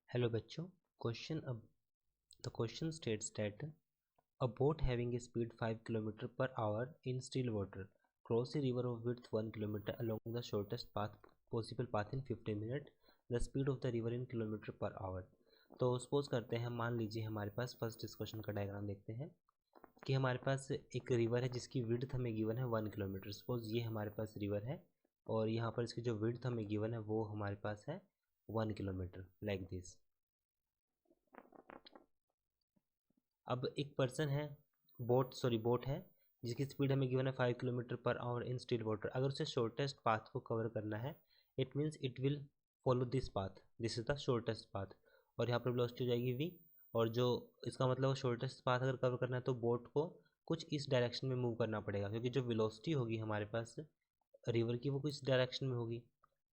Hello बच्चों, question अब the question states that a boat having a speed 5 km per hour in still water cross a river of width 1 km along the shortest possible path in 15 minutes. The speed of the river in kilometer per hour. तो suppose करते हैं, मान लीजिए हमारे पास first discussion का diagram देखते हैं कि हमारे पास एक रिवर है जिसकी विड्थ हमें गिवन है 1 किलोमीटर. सपोज ये हमारे पास रिवर है और यहाँ पर इसकी जो विड्थ हमें गिवन है वो हमारे पास है 1 किलोमीटर लाइक दिस. अब एक पर्सन है, बोट है जिसकी स्पीड हमें गिवन है 5 kilometre per hour in still water. अगर उसे शॉर्टेस्ट पाथ को कवर करना है, it means it will follow this path, this is the shortest path. और यहाँ पर वेलोसिटी हो जाएगी v. और जो इसका मतलब शॉर्टेस्ट पाथ अगर कवर करना है तो बोट को कुछ इस डायरेक्शन में मूव करना पड़ेगा, क्योंकि जो वेलोसिटी होगी हमारे पास रिवर की वो कुछ डायरेक्शन में होगी.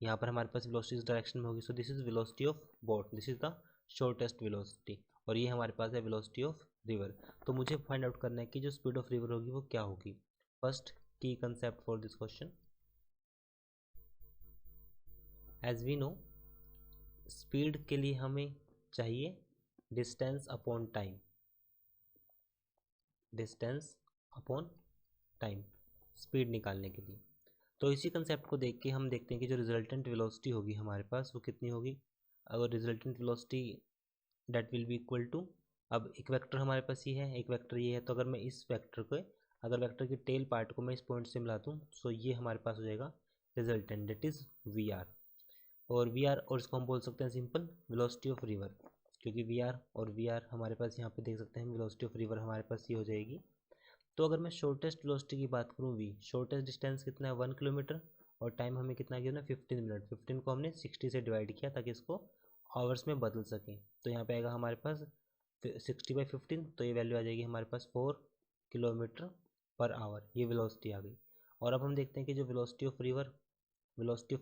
यहाँ पर हमारे पास वेलोसिटी इस डायरेक्शन में होगी. So this is velocity of boat, this is the shortest velocity. और ये हमारे पास है वेलोसिटी ऑफ रिवर. तो मुझे फाइंड आउट करना है कि जो स्पीड ऑफ रिवर होगी वो क्या होगी. फर्स्ट की concept for this question, as we know speed के लिए हमें चाहिए distance upon time, distance upon time speed निकालने के लिए. तो इसी कंसेप्ट को देख के हम देखते हैं कि जो रिजल्टेंट वेलोसिटी होगी हमारे पास वो कितनी होगी. अगर resultant velocity that will be equal to, अब एक वेक्टर हमारे पास ये है, एक वेक्टर ये है, तो अगर मैं इस वेक्टर को, अगर वेक्टर की टेल पार्ट को मैं इस पॉइंट से मिला दूँ सो ये हमारे पास हो जाएगा resultant, that is V R. और वी आर, और इसको हम बोल सकते हैं सिंपल वेलोसिटी ऑफ रिवर, क्योंकि वी आर और वी आर हमारे पास यहाँ पे देख सकते हैं वेलोसिटी ऑफ रिवर हमारे पास ये हो जाएगी. तो अगर मैं शॉर्टेस्ट वेलोसिटी की बात करूँ वी, शॉर्टेस्ट डिस्टेंस कितना है 1 किलोमीटर और टाइम हमें कितना किया ना 15 मिनट. 15 को हमने 60 से डिवाइड किया ताकि इसको आवर्स में बदल सकें. तो यहाँ पे आएगा हमारे पास 60/15, तो ये वैल्यू आ जाएगी हमारे पास 4 किलोमीटर पर आवर. ये वेलोसिटी आ गई. और अब हम देखते हैं कि जो वेलोसिटी ऑफ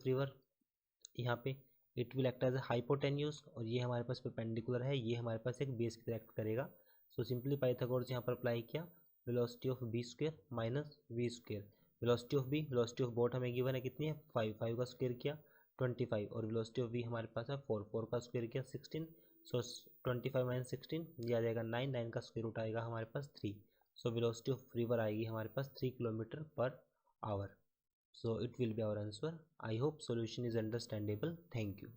रिवर यहाँ पे it will act as a hypotenuse, और ये हमारे पास परपेंडिकुलर है, ये हमारे पास एक बेस की तरह एक्ट करेगा. सो सिंपली पाइथागोरस यहाँ पर अप्लाई किया, velocity of B square minus V square. Velocity of boat हमें गिवन है कितनी है 5 का स्क्वायर किया 25, और वेलोसिटी ऑफ वी हमारे पास है 4 का स्क्वायर किया 16. सो 25 माइनस 16 ये आ जाएगा 9 का स्क्वायर रूट आएगा हमारे पास 3. सो वेलोसिटी ऑफ रिवर आएगी हमारे पास 3 kilometre per hour. So it will be our answer. I hope solution is understandable. Thank you.